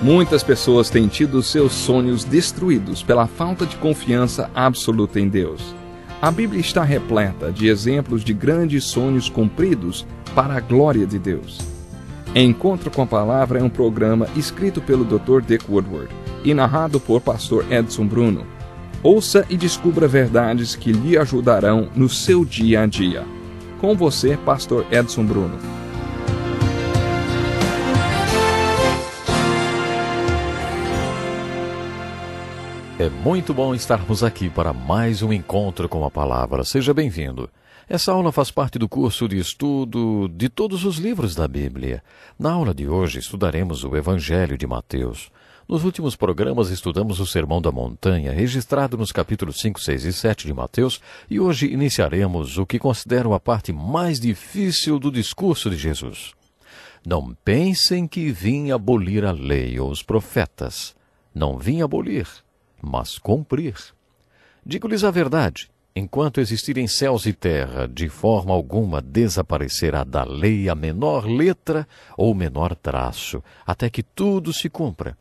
Muitas pessoas têm tido seus sonhos destruídos pela falta de confiança absoluta em Deus. A Bíblia está repleta de exemplos de grandes sonhos cumpridos para a glória de Deus. Encontro com a Palavra é um programa escrito pelo Dr. Dick Woodward e narrado por Pastor Edson Bruno. Ouça e descubra verdades que lhe ajudarão no seu dia a dia. Com você, Pastor Edson Bruno. É muito bom estarmos aqui para mais um encontro com a Palavra. Seja bem-vindo. Essa aula faz parte do curso de estudo de todos os livros da Bíblia. Na aula de hoje estudaremos o Evangelho de Mateus. Nos últimos programas estudamos o Sermão da Montanha, registrado nos capítulos 5, 6 e 7 de Mateus, e hoje iniciaremos o que considero a parte mais difícil do discurso de Jesus. Não pensem que vim abolir a lei ou os profetas. Não vim abolir, mas cumprir. Digo-lhes a verdade, enquanto existirem céus e terra, de forma alguma desaparecerá da lei a menor letra ou menor traço, até que tudo se cumpra.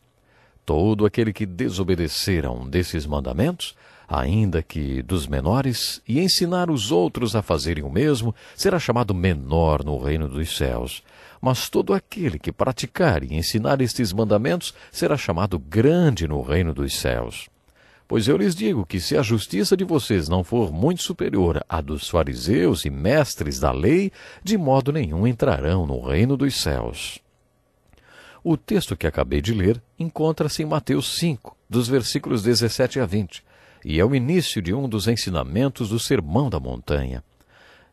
Todo aquele que desobedecer a um desses mandamentos, ainda que dos menores, e ensinar os outros a fazerem o mesmo, será chamado menor no reino dos céus. Mas todo aquele que praticar e ensinar estes mandamentos será chamado grande no reino dos céus. Pois eu lhes digo que se a justiça de vocês não for muito superior à dos fariseus e mestres da lei, de modo nenhum entrarão no reino dos céus. O texto que acabei de ler encontra-se em Mateus 5, dos versículos 17 a 20, e é o início de um dos ensinamentos do Sermão da Montanha.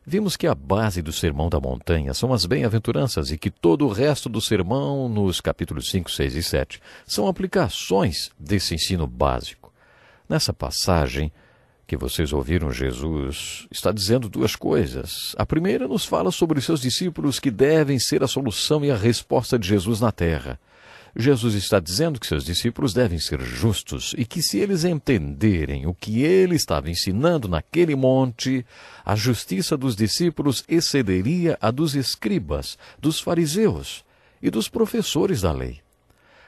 Vimos que a base do Sermão da Montanha são as bem-aventuranças e que todo o resto do sermão, nos capítulos 5, 6 e 7, são aplicações desse ensino básico. Nessa passagem que vocês ouviram, Jesus está dizendo duas coisas. A primeira nos fala sobre os seus discípulos que devem ser a solução e a resposta de Jesus na terra. Jesus está dizendo que seus discípulos devem ser justos e que se eles entenderem o que ele estava ensinando naquele monte, a justiça dos discípulos excederia a dos escribas, dos fariseus e dos professores da lei.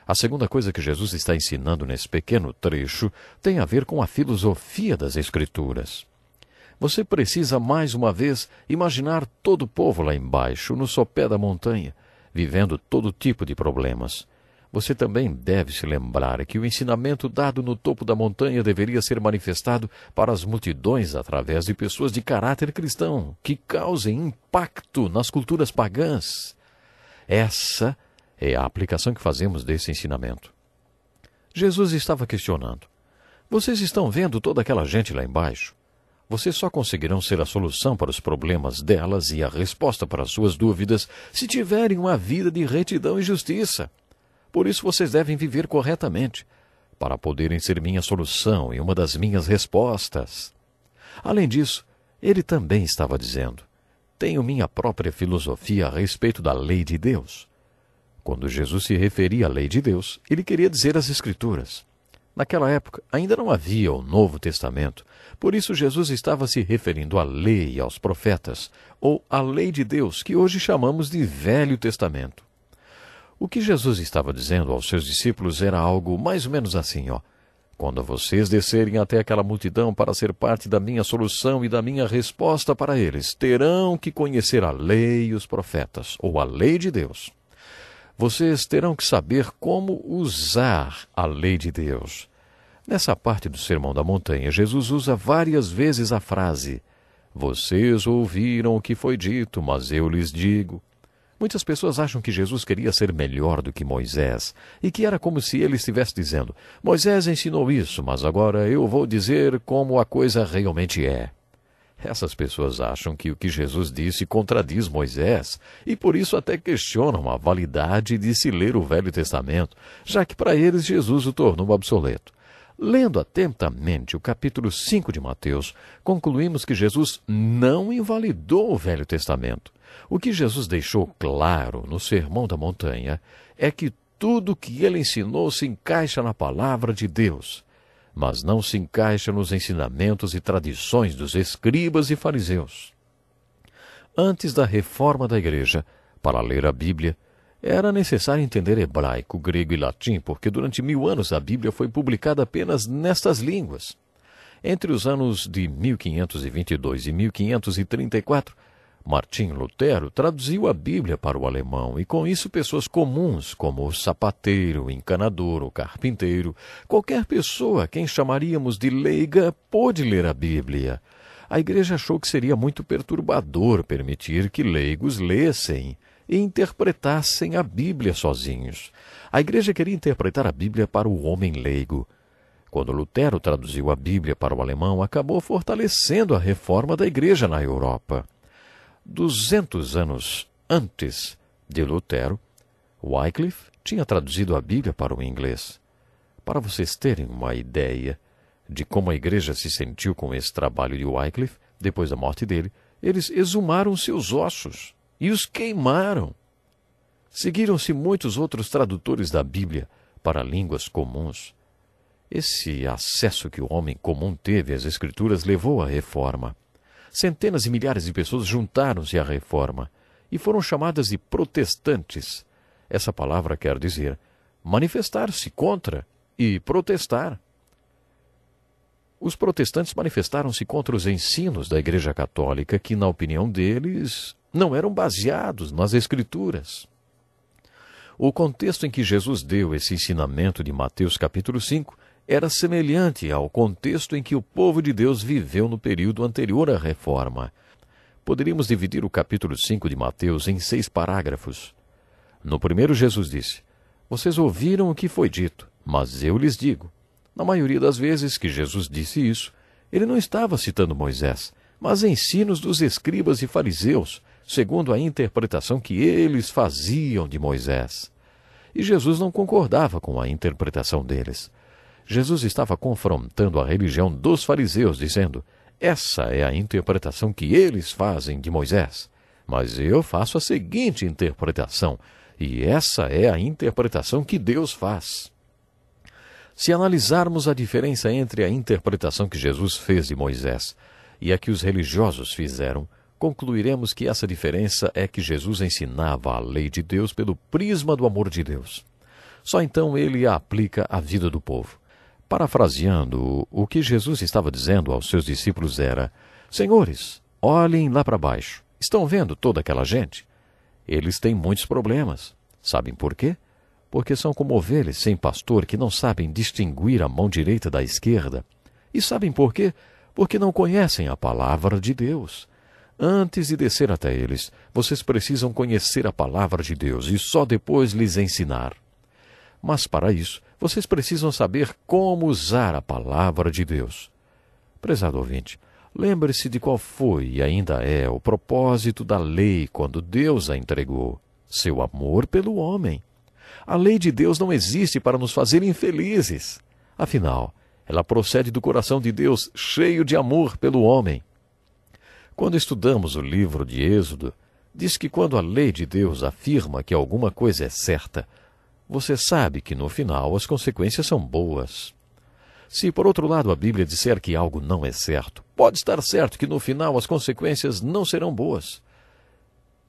A segunda coisa que Jesus está ensinando nesse pequeno trecho tem a ver com a filosofia das Escrituras. Você precisa, mais uma vez, imaginar todo o povo lá embaixo, no sopé da montanha, vivendo todo tipo de problemas. Você também deve se lembrar que o ensinamento dado no topo da montanha deveria ser manifestado para as multidões através de pessoas de caráter cristão, que causem impacto nas culturas pagãs. Essa é a aplicação que fazemos desse ensinamento. Jesus estava questionando: vocês estão vendo toda aquela gente lá embaixo? Vocês só conseguirão ser a solução para os problemas delas e a resposta para as suas dúvidas se tiverem uma vida de retidão e justiça. Por isso vocês devem viver corretamente, para poderem ser minha solução e uma das minhas respostas. Além disso, ele também estava dizendo: tenho minha própria filosofia a respeito da lei de Deus. Quando Jesus se referia à lei de Deus, ele queria dizer as Escrituras. Naquela época, ainda não havia o Novo Testamento, por isso Jesus estava se referindo à lei e aos profetas, ou à lei de Deus, que hoje chamamos de Velho Testamento. O que Jesus estava dizendo aos seus discípulos era algo mais ou menos assim, quando vocês descerem até aquela multidão para ser parte da minha solução e da minha resposta para eles, terão que conhecer a lei e os profetas, ou a lei de Deus. Vocês terão que saber como usar a lei de Deus. Nessa parte do Sermão da Montanha, Jesus usa várias vezes a frase: vocês ouviram o que foi dito, mas eu lhes digo. Muitas pessoas acham que Jesus queria ser melhor do que Moisés, e que era como se ele estivesse dizendo: Moisés ensinou isso, mas agora eu vou dizer como a coisa realmente é. Essas pessoas acham que o que Jesus disse contradiz Moisés, e por isso até questionam a validade de se ler o Velho Testamento, já que para eles Jesus o tornou obsoleto. Lendo atentamente o capítulo 5 de Mateus, concluímos que Jesus não invalidou o Velho Testamento. O que Jesus deixou claro no Sermão da Montanha é que tudo o que ele ensinou se encaixa na palavra de Deus, mas não se encaixa nos ensinamentos e tradições dos escribas e fariseus. Antes da reforma da igreja, para ler a Bíblia, Era necessário entender hebraico, grego e latim, porque durante 1000 anos a Bíblia foi publicada apenas nestas línguas. Entre os anos de 1522 e 1534, Martim Lutero traduziu a Bíblia para o alemão e com isso pessoas comuns como o sapateiro, o encanador, o carpinteiro, qualquer pessoa a quem chamaríamos de leiga pôde ler a Bíblia. A igreja achou que seria muito perturbador permitir que leigos lessem e interpretassem a Bíblia sozinhos. A igreja queria interpretar a Bíblia para o homem leigo. Quando Lutero traduziu a Bíblia para o alemão, acabou fortalecendo a reforma da igreja na Europa. 200 anos antes de Lutero, Wycliffe tinha traduzido a Bíblia para o inglês. Para vocês terem uma ideia de como a igreja se sentiu com esse trabalho de Wycliffe, depois da morte dele, eles exumaram seus ossos e os queimaram. Seguiram-se muitos outros tradutores da Bíblia para línguas comuns. Esse acesso que o homem comum teve às Escrituras levou à reforma. Centenas e milhares de pessoas juntaram-se à reforma e foram chamadas de protestantes. Essa palavra quer dizer manifestar-se contra e protestar. Os protestantes manifestaram-se contra os ensinos da Igreja Católica que, na opinião deles, não eram baseados nas Escrituras. O contexto em que Jesus deu esse ensinamento de Mateus capítulo 5 era semelhante ao contexto em que o povo de Deus viveu no período anterior à Reforma. Poderíamos dividir o capítulo 5 de Mateus em 6 parágrafos. No primeiro, Jesus disse: "Vocês ouviram o que foi dito, mas eu lhes digo." Na maioria das vezes que Jesus disse isso, ele não estava citando Moisés, mas ensinos dos escribas e fariseus, segundo a interpretação que eles faziam de Moisés. E Jesus não concordava com a interpretação deles. Jesus estava confrontando a religião dos fariseus, dizendo: essa é a interpretação que eles fazem de Moisés, mas eu faço a seguinte interpretação, e essa é a interpretação que Deus faz. Se analisarmos a diferença entre a interpretação que Jesus fez de Moisés e a que os religiosos fizeram, concluiremos que essa diferença é que Jesus ensinava a lei de Deus pelo prisma do amor de Deus. Só então ele a aplica à vida do povo. Parafraseando, o que Jesus estava dizendo aos seus discípulos era: Senhores, olhem lá para baixo. Estão vendo toda aquela gente? Eles têm muitos problemas. Sabem por quê? Porque são como ovelhas sem pastor que não sabem distinguir a mão direita da esquerda. E sabem por quê? Porque não conhecem a palavra de Deus. Antes de descer até eles, vocês precisam conhecer a palavra de Deus e só depois lhes ensinar. Mas para isso, vocês precisam saber como usar a palavra de Deus. Prezado ouvinte, lembre-se de qual foi e ainda é o propósito da lei quando Deus a entregou: seu amor pelo homem. A lei de Deus não existe para nos fazer infelizes. Afinal, ela procede do coração de Deus, cheio de amor pelo homem. Quando estudamos o livro de Êxodo, diz que quando a lei de Deus afirma que alguma coisa é certa, você sabe que no final as consequências são boas. Se por outro lado a Bíblia disser que algo não é certo, pode estar certo que no final as consequências não serão boas.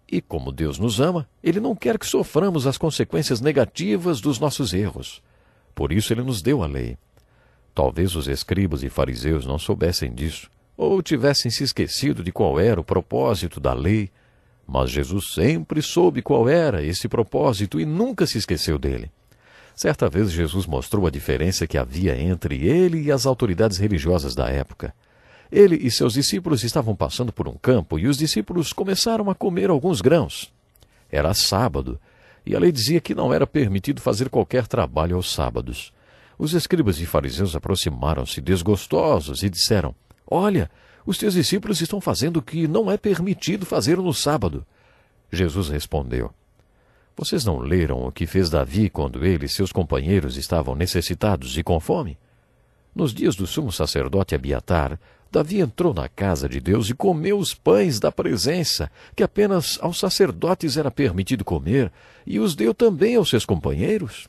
E como Deus nos ama, Ele não quer que soframos as consequências negativas dos nossos erros. Por isso Ele nos deu a lei. Talvez os escribas e fariseus não soubessem disso, ou tivessem se esquecido de qual era o propósito da lei, mas Jesus sempre soube qual era esse propósito e nunca se esqueceu dele. Certa vez Jesus mostrou a diferença que havia entre ele e as autoridades religiosas da época. Ele e seus discípulos estavam passando por um campo e os discípulos começaram a comer alguns grãos. Era sábado, e a lei dizia que não era permitido fazer qualquer trabalho aos sábados. Os escribas e fariseus aproximaram-se desgostosos e disseram: Olha, os teus discípulos estão fazendo o que não é permitido fazer no sábado. Jesus respondeu: Vocês não leram o que fez Davi quando ele e seus companheiros estavam necessitados e com fome? Nos dias do sumo sacerdote Abiatar, Davi entrou na casa de Deus e comeu os pães da presença, que apenas aos sacerdotes era permitido comer, e os deu também aos seus companheiros.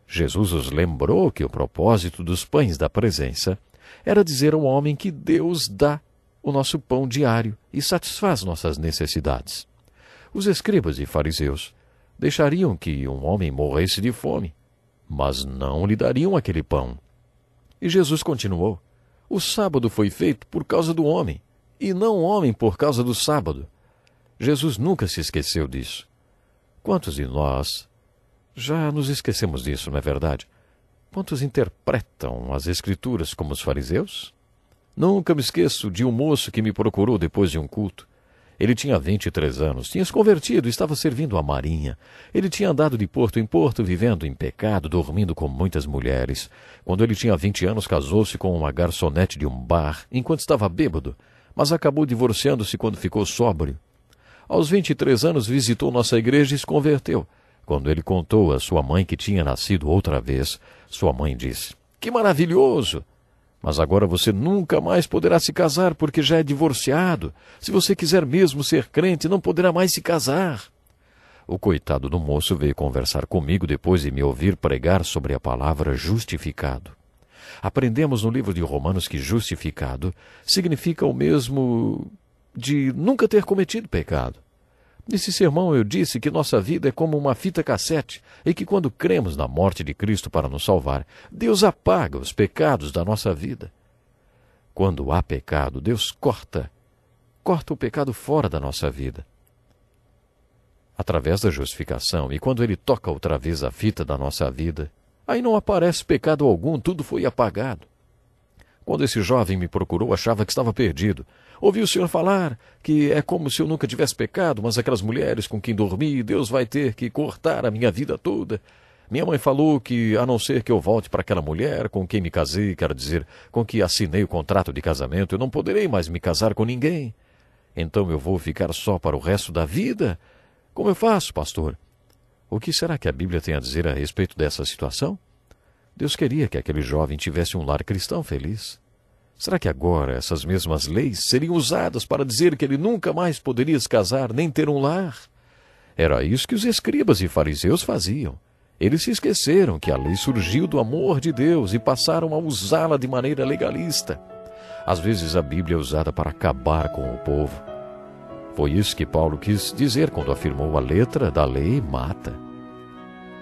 Jesus os lembrou que o propósito dos pães da presença era dizer ao homem que Deus dá o nosso pão diário e satisfaz nossas necessidades. Os escribas e fariseus Deixariam que um homem morresse de fome, mas não lhe dariam aquele pão. E Jesus continuou: o sábado foi feito por causa do homem, e não o homem por causa do sábado. Jesus nunca se esqueceu disso. Quantos de nós já nos esquecemos disso, não é verdade? Quantos interpretam as Escrituras como os fariseus? Nunca me esqueço de um moço que me procurou depois de um culto. Ele tinha 23 anos, tinha se convertido, estava servindo a marinha. Ele tinha andado de porto em porto, vivendo em pecado, dormindo com muitas mulheres. Quando ele tinha 20 anos, casou-se com uma garçonete de um bar, enquanto estava bêbado, mas acabou divorciando-se quando ficou sóbrio. Aos 23 anos, visitou nossa igreja e se converteu. Quando ele contou à sua mãe que tinha nascido outra vez, sua mãe disse: que maravilhoso! Mas agora você nunca mais poderá se casar porque já é divorciado. Se você quiser mesmo ser crente, não poderá mais se casar. O coitado do moço veio conversar comigo depois de me ouvir pregar sobre a palavra justificado. Aprendemos no livro de Romanos que justificado significa o mesmo de nunca ter cometido pecado. Nesse sermão eu disse que nossa vida é como uma fita cassete e que quando cremos na morte de Cristo para nos salvar, Deus apaga os pecados da nossa vida. Quando há pecado, Deus corta o pecado fora da nossa vida. Através da justificação, e quando Ele toca outra vez a fita da nossa vida, aí não aparece pecado algum, tudo foi apagado. Quando esse jovem me procurou, achava que estava perdido. Ouvi o senhor falar que é como se eu nunca tivesse pecado, mas aquelas mulheres com quem dormi, Deus vai ter que cortar a minha vida toda. Minha mãe falou que, a não ser que eu volte para aquela mulher com quem me casei, quero dizer, com que assinei o contrato de casamento, eu não poderei mais me casar com ninguém. Então eu vou ficar só para o resto da vida? Como eu faço, pastor? O que será que a Bíblia tem a dizer a respeito dessa situação? Deus queria que aquele jovem tivesse um lar cristão feliz. Será que agora essas mesmas leis seriam usadas para dizer que ele nunca mais poderia se casar nem ter um lar? Era isso que os escribas e fariseus faziam. Eles se esqueceram que a lei surgiu do amor de Deus e passaram a usá-la de maneira legalista. Às vezes a Bíblia é usada para acabar com o povo. Foi isso que Paulo quis dizer quando afirmou: a letra da lei mata.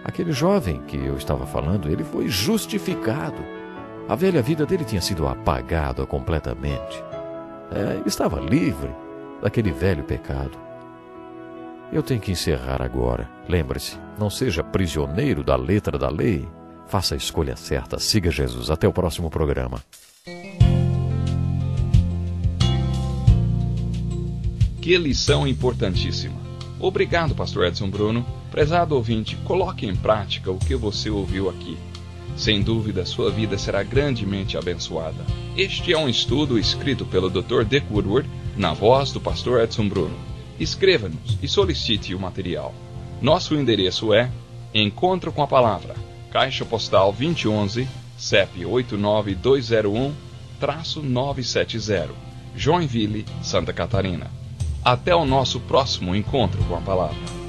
Aquele jovem que eu estava falando, ele foi justificado. A velha vida dele tinha sido apagada completamente. Ele estava livre daquele velho pecado. Eu tenho que encerrar agora. Lembre-se, não seja prisioneiro da letra da lei. Faça a escolha certa, siga Jesus. Até o próximo programa. Que lição importantíssima. Obrigado, pastor Edson Bruno. Prezado ouvinte, coloque em prática o que você ouviu aqui. Sem dúvida, sua vida será grandemente abençoada. Este é um estudo escrito pelo Dr. Dick Woodward, na voz do pastor Edson Bruno. Escreva-nos e solicite o material. Nosso endereço é Encontro com a Palavra, Caixa Postal 2011, CEP 89201-970, Joinville, Santa Catarina. Até o nosso próximo encontro com a Palavra.